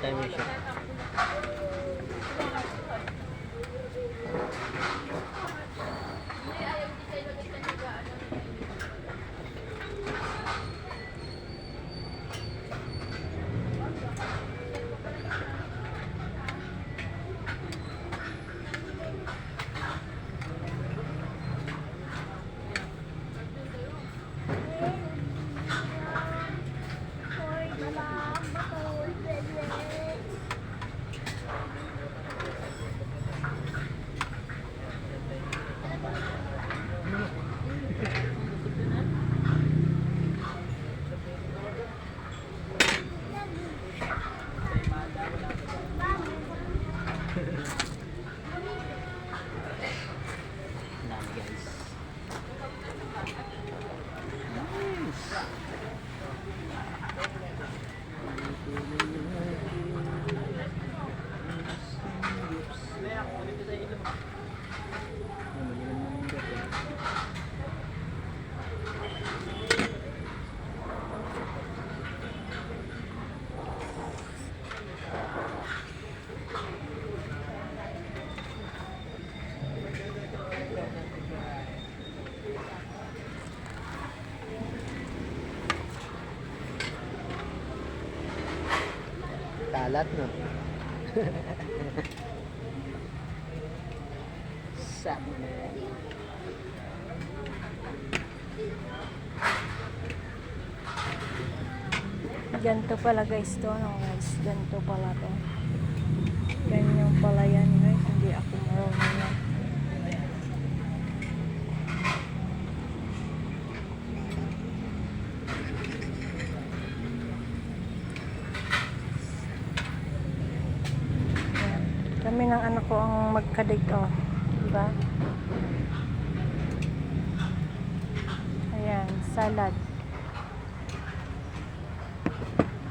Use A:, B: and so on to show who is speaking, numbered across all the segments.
A: Multimedia. Kalat, no? Sap.
B: Ganito pala guys to, no guys, ganito pala to. Ganyan pala yan guys, hindi ako marunong yan. Yan. Kami ng anak ko ang magkadig, oh, diba? Ayan, salad.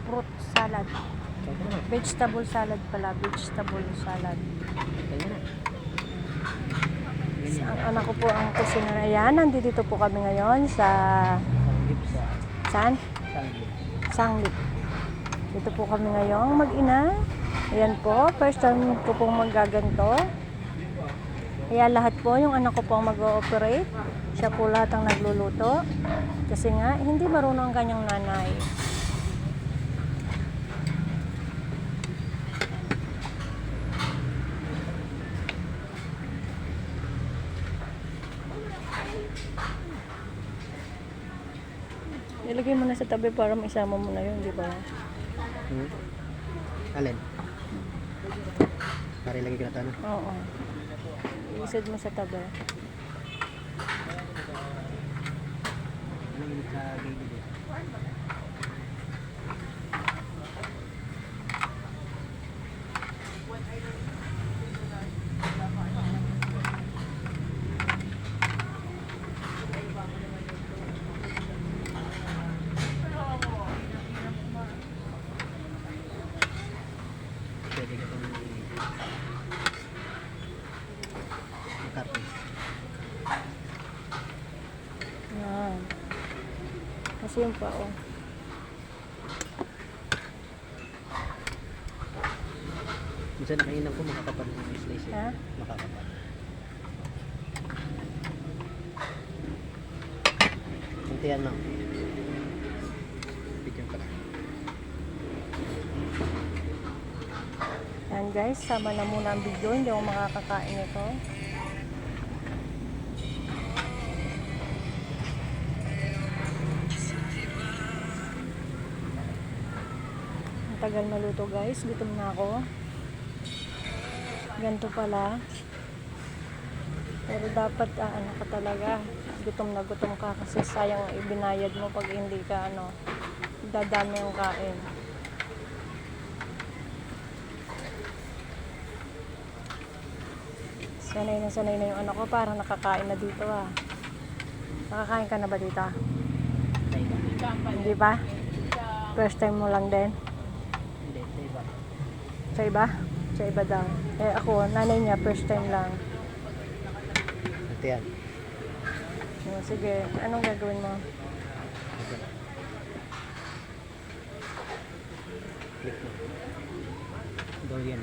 B: Fruit salad. Vegetable salad pala. Vegetable salad. Ang anak ko po ang kusina. Ayan, nandito po kami ngayon sa saan? Sanglip. Dito po kami ngayon mag-ina. Ayan po, first time ko pong magaganto. Kaya lahat po, yung anak ko po ang mag-ooperate. Siya po lahat ang nagluluto. Kasi nga, hindi marunong ang kanyang nanay. Ilagay mo na sa tabi para maisama mo na yun, di ba?
A: Alin? Para ilagay ka na tayo.
B: Oo. Isid mo sa tabi.
A: Ano yung sa gilid eh? Pwede ka pang makarpi.
B: Yan. Kasi yung pa, oh.
A: Minsan nakainam ko makakapal ng slice eh.
B: Ha?
A: Makakapal. Kuntihan lang. Bigyan ka lang.
B: Yan guys, sama na muna ang video. Hindi ako makakakain ito. Ang tagal maluto guys. Gutom na ako. Ganito pala. Pero dapat ano ka talaga. Gutom na gutom ka kasi sayang ibinayad mo pag hindi ka ano, dadami yung kain. Sanay na yung anak ko, parang nakakain na dito ah. Nakakain ka na ba dito? Hindi ba? First time mo lang din?
A: Hindi, sa iba.
B: Sa iba? Sa iba daw. Eh ako, nanay niya, first time lang.
A: Kuntihan.
B: Oh, sige, anong gagawin mo?
A: Click mo. daw yan.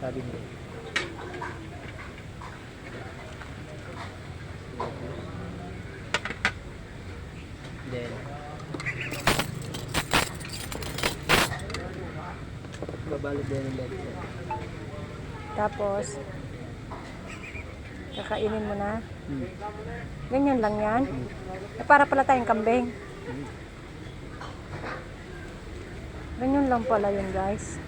A: Sabi nila. Then, babalot din ng legs.
B: Tapos, kakainin mo na.
A: Hmm.
B: Ganyan lang yan. Para pala tayong kambing.
A: Hmm.
B: Ganyan lang pala yun, guys.